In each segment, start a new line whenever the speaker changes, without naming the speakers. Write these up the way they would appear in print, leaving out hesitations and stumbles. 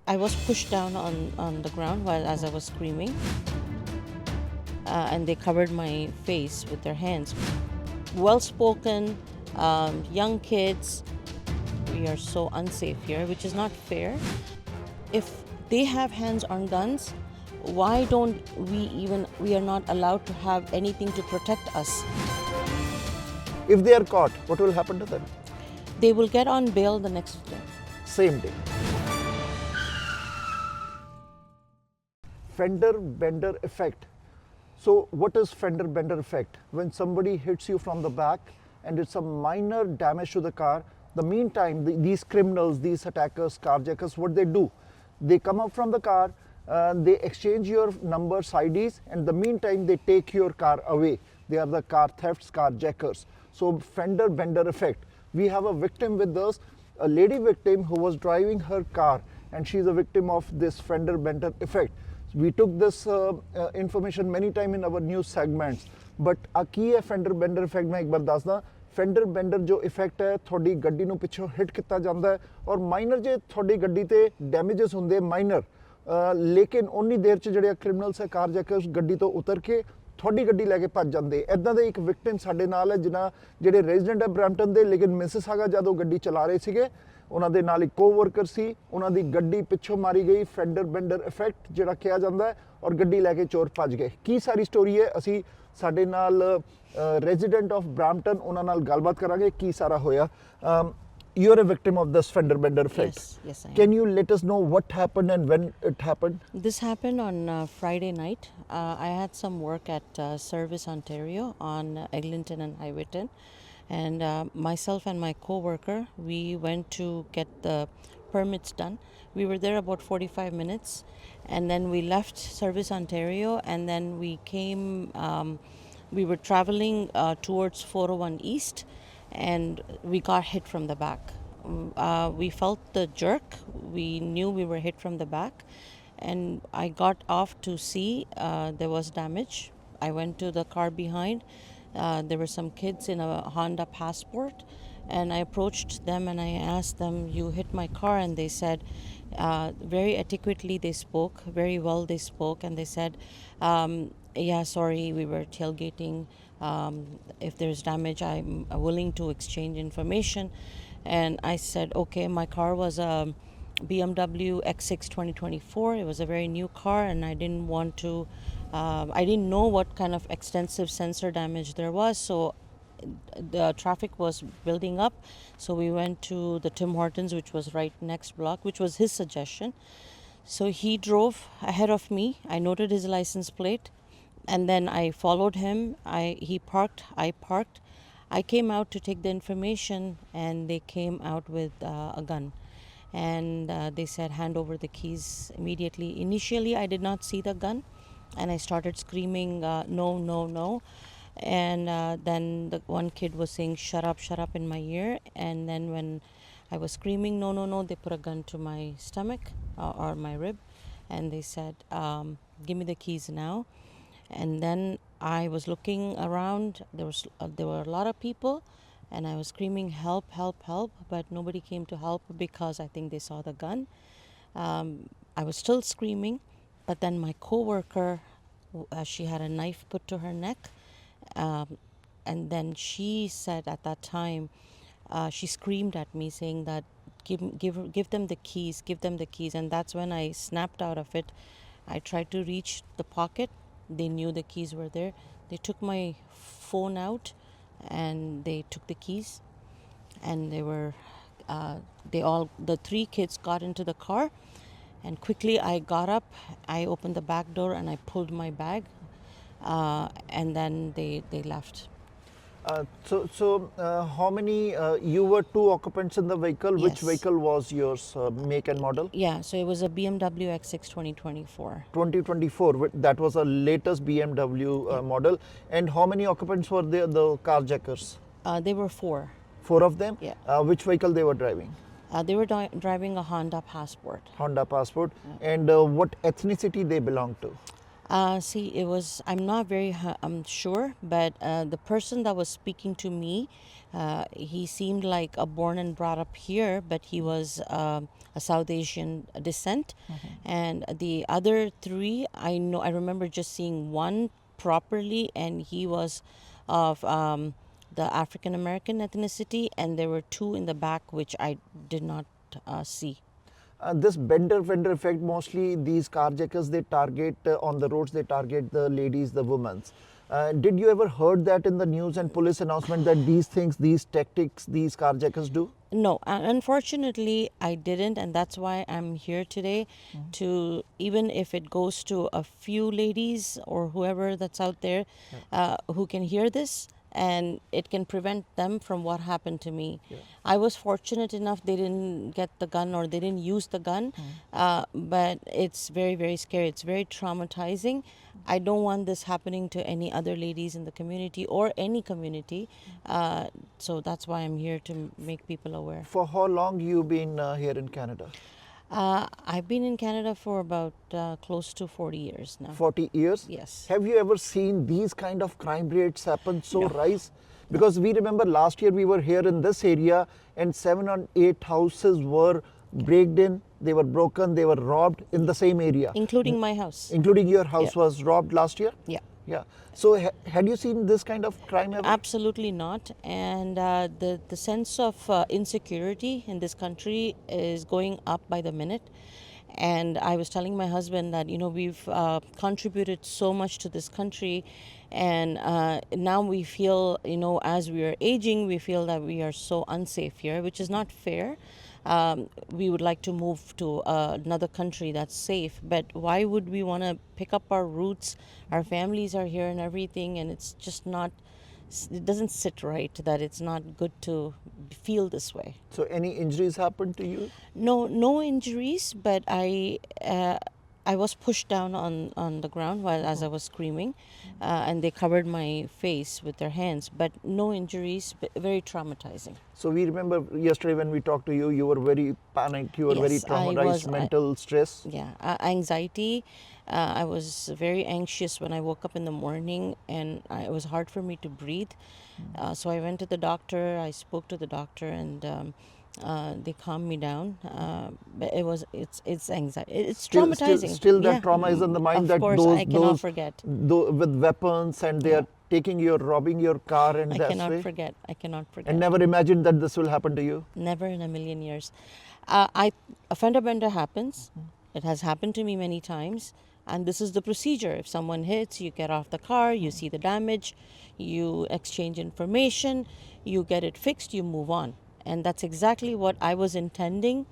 I was pushed down on the ground as I was screaming, and they covered my face with their hands. Well-spoken, young kids. We are so unsafe here, which is not fair. If they have hands on guns, why don't we are not allowed to have anything to protect us?
If they are caught, what will happen to them?
They will get on bail the next day.
Same day. Fender bender effect. So what is fender bender effect? When somebody hits you from the back and it's a minor damage to the car, the meantime these criminals, these attackers, carjackers, what they do? They come up from the car, they exchange your numbers, IDs, and the meantime they take your car away. They are the Carthefts, carjackers. So fender bender effect. We have a victim with us, a lady victim who was driving her car, and she's a victim of this fender bender effect. We took this information many times in our news segments, but a key है fender bender effect मैं एक बार ਦੱਸਦਾ fender bender जो effect है थोड़ी ਗੱਡੀ ਨੂੰ ਪਿੱਛੋਂ hit ਕੀਤਾ ਜਾਂਦਾ ਹੈ ਔਰ minor ਜੇ ਤੁਹਾਡੀ ਗੱਡੀ ਤੇ damages ਹੁੰਦੇ minor ਲੇਕਿਨ ਉਨੀ ਦੇਰ ਚ ਜਿਹੜੇ criminals ਹੈ carjackers ਗੱਡੀ ਤੋਂ ਉਤਰ ਕੇ ਤੁਹਾਡੀ ਗੱਡੀ ਲੈ ਕੇ ਭੱਜ ਜਾਂਦੇ ਇਦਾਂ ਦੇ ਇੱਕ ਵਿਕਟਿਮ ਸਾਡੇ ਨਾਲ ਹੈ ਜਿਨ੍ਹਾਂ ਜਿਹੜੇ ਰੈਜ਼ੀਡੈਂਟ ਹੈ ਬ੍ਰੈਂਪਟਨ ਦੇ ਲੇਕਿਨ ਮਿਸਿਸਾਗਾ ਜਦੋਂ ਗੱਡੀ ਚਲਾ ਰਹੇ ਸੀਗੇ ਉਹਨਾਂ ਦੇ ਨਾਲ ਇੱਕ ਕੋਵਰਕਰ ਸੀ ਉਹਨਾਂ ਦੀ ਗੱਡੀ ਪਿੱਛੋਂ ਮਾਰੀ ਗਈ ਫੈਂਡਰ ਬੈਂਡਰ ਇਫੈਕਟ ਜਿਹੜਾ ਕਿਹਾ ਜਾਂਦਾ ਔਰ ਗੱਡੀ ਲੈ ਕੇ ਚੋਰ ਭੱਜ ਗਏ ਕੀ ਸਾਰੀ ਸਟੋਰੀ ਹੈ ਅਸੀਂ ਸਾਡੇ ਨਾਲ ਰੈਜ਼ੀਡੈਂਟ ਆਫ ਬ੍ਰੈਂਪਟਨ ਉਹਨਾਂ ਨਾਲ ਗੱਲਬਾਤ ਕਰਾਂਗੇ ਕੀ ਸਾਰਾ ਹੋਇਆ You're a victim of this fender bender effect.
Yes, I am.
Can you let us know what happened and when it happened?
This happened on Friday night. I had some work at Service Ontario on Eglinton and Highwayton, and myself and my co-worker, we went to get the permits done. We were there about 45 minutes, and then we left Service Ontario, and then we came. We were traveling towards 401 East. And we got hit from the back. We felt the jerk. We knew we were hit from the back. And I got off to see there was damage. I went to the car behind. There were some kids in a Honda Passport. And I approached them and I asked them, you hit my car? And they said, very adequately they spoke, very well they spoke. And they said, yeah, sorry, we were tailgating. If there's damage, I'm willing to exchange information. And I said, okay, my car was a BMW X6 2024. It was a very new car, and I didn't want to, I didn't know what kind of extensive sensor damage there was. So the traffic was building up. So we went to the Tim Hortons, which was right next block, which was his suggestion. So he drove ahead of me. I noted his license plate. And then I followed him. He parked. I parked. I came out to take the information, and they came out with a gun. And they said, hand over the keys immediately. Initially, I did not see the gun, and I started screaming, no, no, no. And then the one kid was saying, shut up in my ear. And then when I was screaming, no, no, no, they put a gun to my stomach or my rib. And they said, give me the keys now. And then I was looking around. There were a lot of people, and I was screaming, help, help, help, but nobody came to help because I think they saw the gun. I was still screaming, but then my coworker, she had a knife put to her neck, and then she said at that time, she screamed at me saying that give them the keys, give them the keys, and that's when I snapped out of it. I tried to reach the pocket. They knew the keys were there. They took my phone out and they took the keys, and they were the three kids got into the car, and quickly I got up, I opened the back door and I pulled my bag, and then they left.
So how many, you were two occupants in the vehicle.
Yes.
Which vehicle was yours, make and model?
Yeah, so it was a BMW X6 2024.
2024, that was a latest BMW model. And how many occupants were there, the carjackers?
They were four.
Four of them?
Yeah.
Which vehicle they were driving?
They were driving a Honda Passport.
Honda Passport. And what ethnicity they belong to?
See, I'm not very sure, but the person that was speaking to me, he seemed like a born and brought up here, but he was a South Asian descent. And the other three, I remember just seeing one properly, and he was of the African American ethnicity, and there were two in the back which I did not see.
This bender vendor effect, mostly these carjackers, they target on the roads, they target the ladies, the women. Did you ever heard that in the news and police announcement that these things, these tactics, these carjackers do?
No, unfortunately, I didn't, and that's why I'm here today. To even if it goes to a few ladies or whoever that's out there who can hear this, and it can prevent them from what happened to me. I was fortunate enough they didn't get the gun or they didn't use the gun, but it's very, very scary. It's very traumatizing. I don't want this happening to any other ladies in the community or any community. So that's why I'm here to make people aware.
For how long you been here in Canada?
I've been in Canada for about close to 40 years now.
40 years?
Yes.
Have you ever seen these kind of crime rates happen so rise? Because we remember last year we were here in this area and 7 or 8 houses were breaked in, they were broken, they were robbed in the same area.
Including my house.
Including your house was robbed last year?
Yeah.
Yeah. So had you seen this kind of crime ever?
Absolutely not. And the sense of insecurity in this country is going up by the minute. And I was telling my husband that, we've contributed so much to this country. And now we feel, as we are aging, we feel that we are so unsafe here, which is not fair. We would like to move to another country that's safe, but why would we want to pick up our roots? Our families are here and everything, and it's just not, it doesn't sit right that it's not good to feel this way.
So any injuries happened to you?
No injuries, but I was pushed down on the ground as I was screaming, and they covered my face with their hands, but no injuries, but very traumatizing.
So we remember yesterday when we talked to you, you were very panicked, you were very
Yes,
traumatized, mental stress.
Yeah, anxiety. I was very anxious when I woke up in the morning, and it was hard for me to breathe. So I went to the doctor. I spoke to the doctor, and they calmed me down. But it's anxiety. It's traumatizing.
Still that trauma is in the mind.
Of
that
course, I cannot forget.
With weapons and they are robbing your car and
I
that's
cannot
way.
forget. I cannot forget.
And never imagined that this will happen to you.
Never in a million years. A fender bender happens. It has happened to me many times. And this is the procedure. If someone hits, you get off the car, you see the damage, you exchange information, you get it fixed, you move on. And that's exactly what I was intending.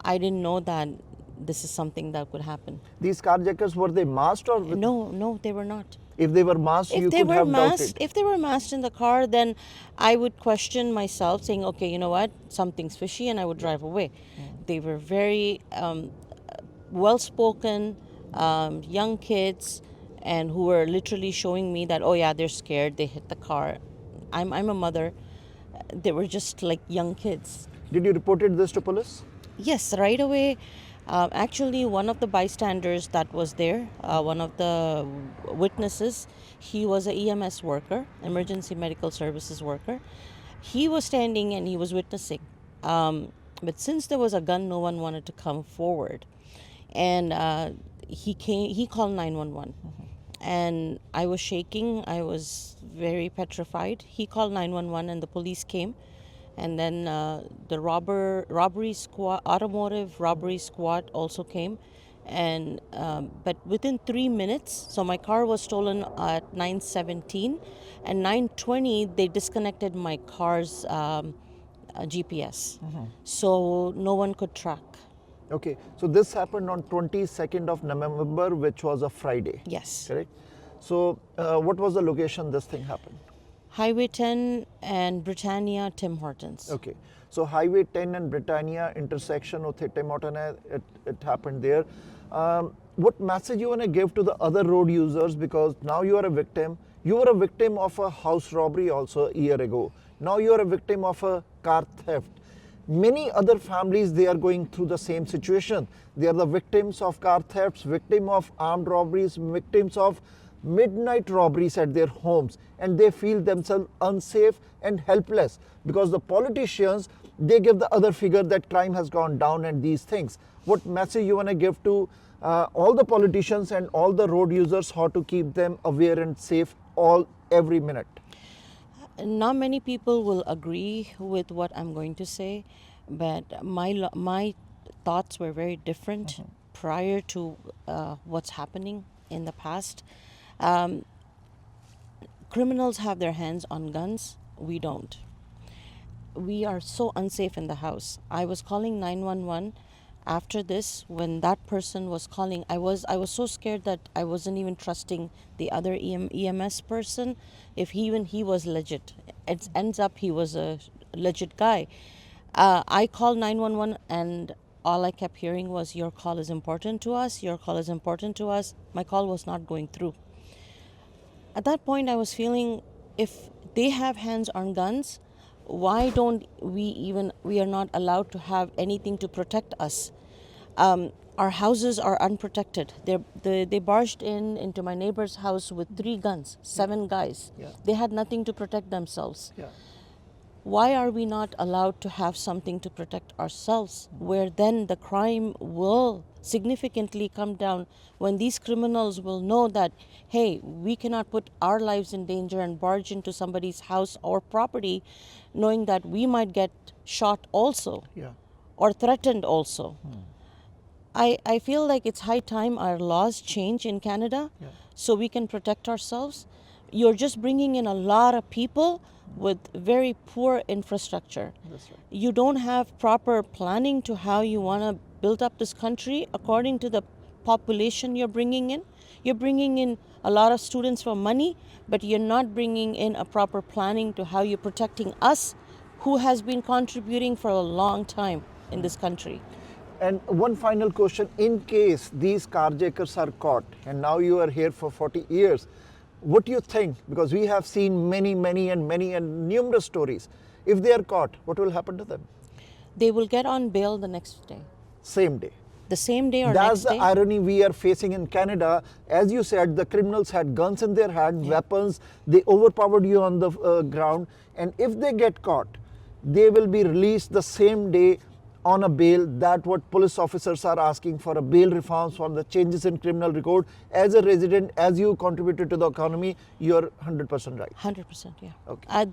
I didn't know that this is something that could happen.
These carjackers, were they masked or?
No, they were not.
If they were masked, you could have doubted.
If they were masked in the car, then I would question myself, saying, okay, you know what, something's fishy, and I would drive away. They were very well-spoken, young kids, and who were literally showing me that, oh yeah, they're scared, they hit the car. I'm a mother. They were just like young kids.
Did you reported this to police?
Yes, right away. Actually, one of the bystanders that was there, one of the witnesses, he was a EMS worker, emergency medical services worker. He was standing and he was witnessing. But since there was a gun, no one wanted to come forward. And he called 911. And I was shaking. I was very petrified. He called 911 and the police came. And then the robbery squad, automotive robbery squad also came. And but within 3 minutes, so my car was stolen at 9:17, and 9:20 they disconnected my car's GPS, so no one could track.
Okay, so this happened on 22nd of November, which was a Friday.
Yes.
Correct. So what was the location this thing happened?
Highway 10 and Britannia, Tim Hortons.
Okay, so Highway 10 and Britannia intersection of Tim Hortons, it happened there. What message you want to give to the other road users, because now you are a victim. You were a victim of a house robbery also a year ago. Now you are a victim of a car theft. Many other families, they are going through the same situation. They are the victims of car thefts, victim of armed robberies, victims of midnight robberies at their homes, and they feel themselves unsafe and helpless because the politicians, they give the other figure that crime has gone down and these things. What message you want to give to all the politicians and all the road users, how to keep them aware and safe every minute?
Not many people will agree with what I'm going to say, but my thoughts were very different prior to what's happening in the past. Criminals have their hands on guns. We don't. We are so unsafe in the house. I was calling 911 after this. When that person was calling, I was so scared that I wasn't even trusting the other EMS person if he was legit. It ends up he was a legit guy. I called 911 and all I kept hearing was, your call is important to us, your call is important to us. My call was not going through. At that point, I was feeling, if they have hands on guns, why don't we are not allowed to have anything to protect us? Our houses are unprotected. They barged into my neighbor's house with 3 guns, 7 guys.
Yeah.
They had nothing to protect themselves.
Yeah.
Why are we not allowed to have something to protect ourselves, where then the crime will significantly come down, when these criminals will know that, hey, we cannot put our lives in danger and barge into somebody's house or property knowing that we might get shot also,
Yeah.
or threatened also. I feel like it's high time our laws change in Canada, so we can protect ourselves. You're just bringing in a lot of people with very poor infrastructure.
That's right.
You don't have proper planning to how you want to build up this country according to the population you're bringing in. You're bringing in a lot of students for money, but you're not bringing in a proper planning to how you're protecting us, who has been contributing for a long time in this country.
And one final question, in case these carjackers are caught, and now you are here for 40 years, what do you think? Because we have seen many and numerous stories. If they are caught, what will happen to them?
They will get on bail the next day.
Same day.
The same day or
That's
next day?
the irony we are facing in Canada. As you said, the criminals had guns in their hand, weapons, they overpowered you on the ground, and if they get caught, they will be released the same day on a bail. That what police officers are asking for, a bail reforms, for the changes in criminal record. As a resident, as you contributed to the economy, you're 100% right.
100%, yeah.
Okay.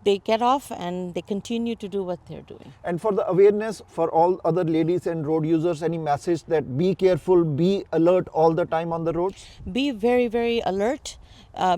They get off and they continue to do what they're doing.
And for the awareness for all other ladies and road users, any message that be careful, be alert all the time on the roads?
Be very, very alert.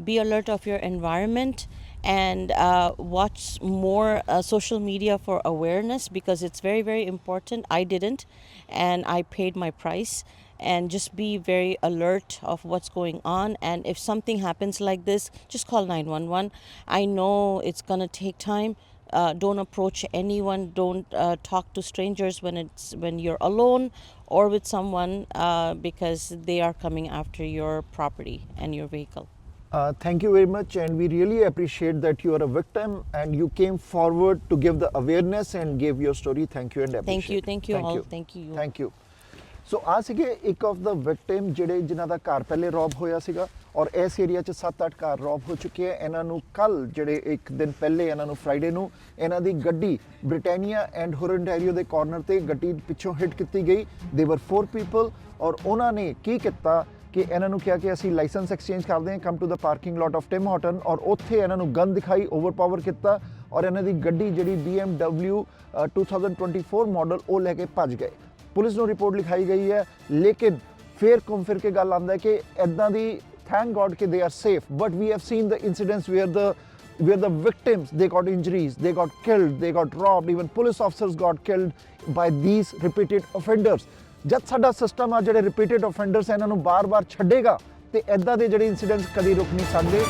Be alert of your environment, and watch more social media for awareness, because it's very, very important. I didn't, and I paid my price. And just be very alert of what's going on. And if something happens like this, just call 911. I know it's going to take time. Don't approach anyone. Don't talk to strangers when you're alone or with someone, because they are coming after your property and your vehicle.
Thank you very much, and we really appreciate that you are a victim and you came forward to give the awareness and gave your story. Thank you and appreciate.
Thank you all. Thank you.
Thank you. ਸੋ ਆ ਸੀਗੇ ਇੱਕ of the victim ਜਿਹੜੇ ਜਿਨ੍ਹਾਂ ਦਾ ਘਰ ਪਹਿਲੇ ਰੌਬ ਹੋਇਆ ਸੀਗਾ, ਔਰ ਇਸ ਏਰੀਆ 'ਚ 7-8 ਘਰ ਰੌਬ ਹੋ ਚੁੱਕੇ ਆ। ਇਹਨਾਂ ਨੂੰ ਕੱਲ ਜਿਹੜੇ ਇੱਕ ਦਿਨ ਪਹਿਲੇ ਇਹਨਾਂ ਨੂੰ ਫਰਾਈਡੇ ਨੂੰ ਇਹਨਾਂ ਦੀ ਗੱਡੀ ਬ੍ਰਿਟਾਨੀਆ ਐਂਡ ਹੋਰਨਟੈਰੀਓ ਦੇ ਕਾਰਨਰ ਤੇ ਗੱਡੀ ਪਿੱਛੋਂ ਹਿੱਟ ਕੀਤੀ ਗਈ। ਦੇ ਵਰ 4 ਪੀਪਲ, ਔਰ ਉਹਨਾਂ ਨੇ ਕੀ ਕੀਤਾ ਕਿ ਇਹਨਾਂ ਨੂੰ ਕਿਹਾ ਕਿ ਅਸੀਂ ਲਾਇਸੈਂਸ ਐਕਸਚੇਂਜ ਕਰਦੇ ਹਾਂ, come to the parking lot of Tim Horton, ਔਰ ਉੱਥੇ ਇਹਨਾਂ ਨੂੰ ਗਨ ਦਿਖਾਈ, ਓਵਰਪਾਵਰ ਕੀਤਾ, ਔਰ ਇਹਨਾਂ ਦੀ ਗੱਡੀ ਜਿਹੜੀ BMW 2024 ਮਾਡਲ ਉਹ ਲੈ ਕੇ ਭੱਜ ਗਏ। ਪੁਲਿਸ ਨੂੰ ਰਿਪੋਰਟ ਲਿਖਾਈ ਗਈ ਹੈ, ਲੇਕਿਨ ਫੇਰ ਘੁੰਮ ਫਿਰ ਕੇ ਗੱਲ ਆਉਂਦਾ ਕਿ ਇੱਦਾਂ ਦੀ ਥੈਂਕ ਗੋਡ ਕਿ they are safe, but we have seen the incidents where the victims, they got injuries, they got killed, they got robbed, even police officers got killed by these repeated offenders. ਜਦ ਸਾਡਾ system ਆ ਜਿਹੜੇ repeated offenders ਇਹਨਾਂ ਨੂੰ ਬਾਰ-ਬਾਰ ਛੱਡੇਗਾ ਤੇ ਇੱਦਾਂ ਦੇ ਜਿਹੜੇ ਇਨਸੀਡੈਂਟਸ ਕਦੀ ਰੁਕ ਨਹੀਂ ਸਕਦੇ।